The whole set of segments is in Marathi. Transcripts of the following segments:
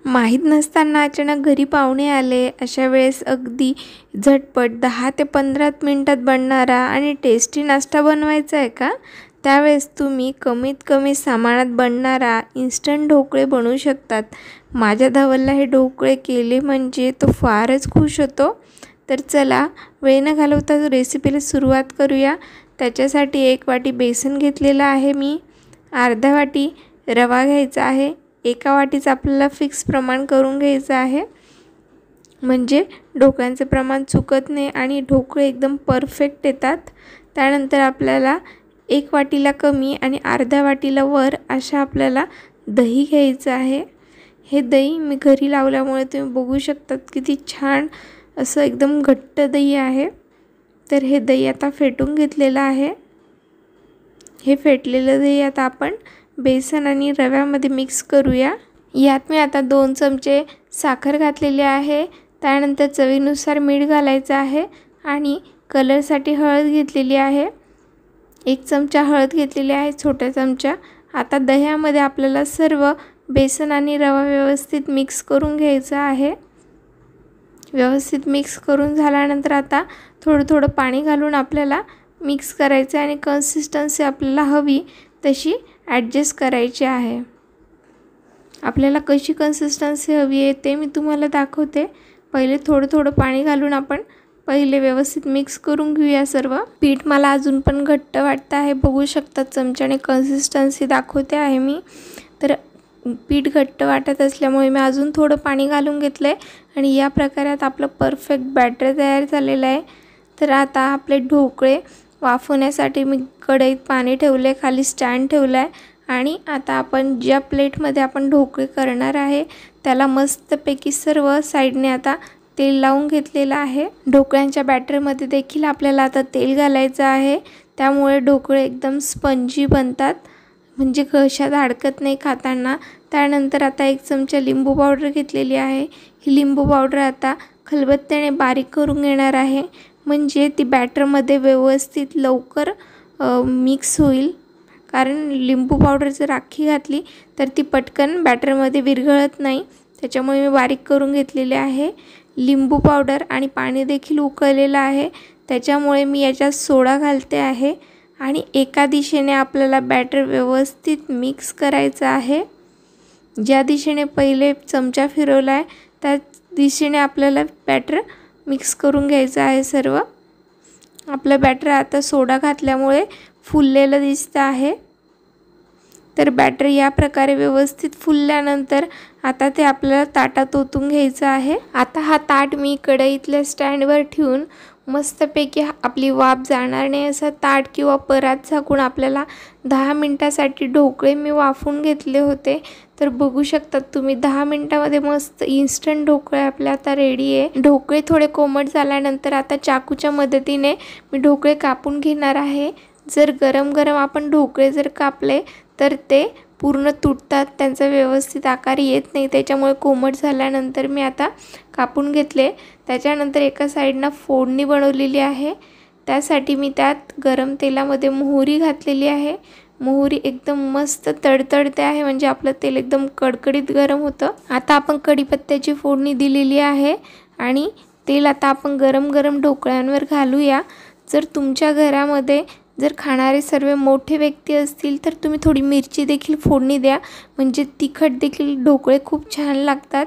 माहीत नसताना अचानक घरी पाहुणे आले, अशा वेळेस अगदी झटपट 10 ते 15 मिनिटात बनणारा आणि टेस्टी नाश्ता बनवायचा आहे का? त्यावेळेस तुम्ही कमीत कमी सामानात बनणारा इन्स्टंट ढोकळे बनवू शकतात. माझ्या धवलला हे ढोकळे केले म्हणजे तो फारच खुश होतो. तर चला वेळ न घालवता रेसिपीला सुरुवात करूया. त्याच्यासाठी 1 वाटी बेसन घेतलेलं आहे मी, अर्धा वाटी रवा घ्यायचा आहे. 1 वाटीचं आपल्याला फिक्स प्रमाण करून घ्यायचं आहे, म्हणजे ढोकळ्यांचे प्रमाण चुकत नाही आणि ढोकळे एकदम परफेक्ट येतात. त्यानंतर आपल्याला 1 वाटीला कमी आणि अर्ध्या वाटीला वर अशा आपल्याला दही घ्यायचं आहे. हे दही मी घरी लावल्यामुळे तुम्ही बघू शकतात किती छान असं एकदम घट्ट दही आहे. तर हे दही आता फेटून घेतलेलं आहे. हे फेटलेलं दही आता आपण बेसन आणि रव्यामध्ये मिक्स करूया. यात मी आता 2 चमचे साखर घातलेली आहे. त्यानंतर चवीनुसार मीठ घालायचं आहे आणि कलरसाठी हळद घेतलेली आहे. 1 चमचा हळद घेतलेली आहे, छोटा चमचा. आता दह्यामध्ये आपल्याला सर्व बेसन आणि रवा व्यवस्थित मिक्स करून घ्यायचं आहे. व्यवस्थित मिक्स करून झाल्यानंतर आता थोडं पाणी घालून आपल्याला मिक्स करायचं आणि कन्सिस्टन्सी आपल्याला हवी तशी ॲडजस्ट करायची आहे. आपल्याला कशी कन्सिस्टन्सी हवी आहे ते मी तुम्हाला दाखवते. पहिले थोडं पाणी घालून आपण पहिले व्यवस्थित मिक्स करून घेऊया सर्व. पीठ मला अजून पण घट्ट वाटतं आहे, बघू शकता चमच्याने कन्सिस्टन्सी दाखवते आहे मी. तर पीठ घट्ट वाटत असल्यामुळे मी अजून थोडं पाणी घालून घेतलं आहे आणि या प्रकारात आपलं परफेक्ट बॅटर तयार झालेलं आहे. तर आता आपले ढोकळे वाफवण्यासाठी मी कढईत पाणी ठेवलं आहे, खाली स्टँड ठेवला आहे आणि आता आपण ज्या प्लेटमध्ये आपण ढोकळे करणार आहे त्याला मस्तपैकी सर्व साईडने आता तेल लावून घेतलेलं आहे. ढोकळ्यांच्या बॅटरमध्ये देखील आपल्याला आता तेल घालायचं आहे, त्यामुळे ढोकळे एकदम स्पंजी बनतात, म्हणजे घशात अडकत नाही खाताना. त्यानंतर आता 1 चमचा लिंबू पावडर घेतलेली आहे. ही लिंबू पावडर आता खलबत्त्याने बारीक करून घेणार आहे, म्हणजे ती बॅटरमध्ये व्यवस्थित लवकर मिक्स होईल. कारण लिंबू पावडर जर अख्खी घातली तर ती पटकन बॅटरमध्ये विरघळत नाही, त्याच्यामुळे मी बारीक करून घेतलेले आहे. लिंबू पावडर आणि पाणी देखील उकळलेलं आहे, त्याच्यामुळे मी याच्यात सोडा घालते आहे आणि एका दिशेने आपल्याला बॅटर व्यवस्थित मिक्स करायचं आहे. ज्या दिशेने पहिले चमचा फिरवला आहे त्या दिशेने आपल्याला बॅटर मिक्स करून घ्यायचं आहे सर्व. आपलं बॅटर आता सोडा घातल्यामुळे फुललेलं दिसतं आहे. तर बॅटर या प्रकारे व्यवस्थित फुलल्यानंतर आता ते आपल्याला ताटात ओतून घ्यायचं आहे. आता हा ताट मी कढईतल्या स्टँडवर ठेवून मस्तपैकी आपली वाफ जाणार नाही असं ताट किंवा परात झाकून आपल्याला 10 मिनिटासाठी ढोकळे मी वाफवून घेतले होते. तर बघू शकतात तुम्ही 10 मिनिटामध्ये मस्त इन्स्टंट ढोकळे आपल्या आता रेडी आहे. ढोकळे थोडे कोमट झाल्यानंतर आता चाकूच्या मदतीने मी ढोकळे कापून घेणार आहे. जर गरम आपण ढोकळे जर कापले तर ते पूर्ण तुटतात, त्यांचा व्यवस्थित आकार येत नाही, त्याच्यामुळे कोमट झाल्यानंतर मी आता कापून घेतले. त्याच्यानंतर एका साईडनं फोडणी बनवलेली आहे, त्यासाठी मी त्यात गरम तेलामध्ये मोहरी घातलेली आहे. मोहरी एकदम मस्त तडतडते आहे, म्हणजे आपलं तेल एकदम कडकडीत गरम होतं. आता आपण कढीपत्त्याची फोडणी दिलेली आहे आणि तेल आता आपण गरम ढोकळ्यांवर घालूया. जर तुमच्या घरामध्ये जर खाणारे सर्व मोठे व्यक्ती असतील तर तुम्ही थोडी मिरची देखील फोडणी द्या, म्हणजे तिखट देखील ढोकळे खूप छान लागतात.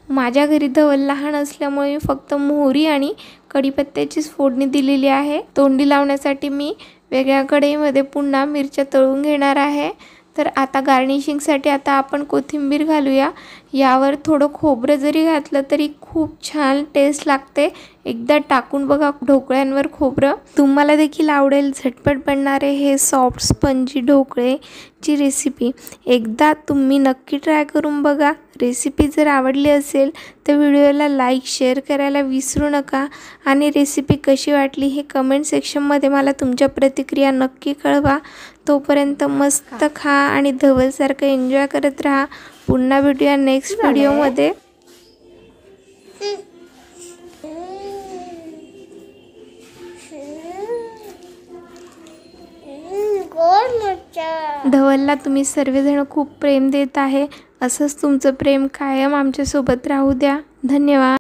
माझ्या घरी धवल लहान असल्यामुळे मी फक्त मोहरी आणि कढीपत्त्याचीच फोडणी दिलेली आहे. तोंडी लावण्यासाठी मी वेगळ्या कढईमध्ये पुन्हा मिरच्या तळून घेणार आहे. तर आता गार्निशिंगसाठी आता आपण कोथिंबीर घालूया. यावर थोडं खोबरं जरी घातलं तरी खूप छान टेस्ट लागते. एकदा टाकून बघा ढोकळ्यांवर खोबरं, तुम्हाला देखील आवडेल. झटपट बनणारे हे सॉफ्ट स्पंजी ढोकळेची रेसिपी एकदा तुम्ही नक्की ट्राय करून बघा. रेसिपी जर आवडली असेल तर व्हिडिओला लाईक शेअर करायला विसरू नका आणि रेसिपी कशी वाटली हे कमेंट सेक्शनमध्ये मला तुमच्या प्रतिक्रिया नक्की कळवा. तोपर्यंत मस्त खा आणि धवलसारखं एन्जॉय करत राहा. पुन्हा भेटूया नेक्स्ट व्हिडिओमध्ये. धवलला तुम्ही सर्वजण खूप प्रेम देत आहे. असंच तुमचं प्रेम कायम आमच्यासोबत राहू द्या. धन्यवाद.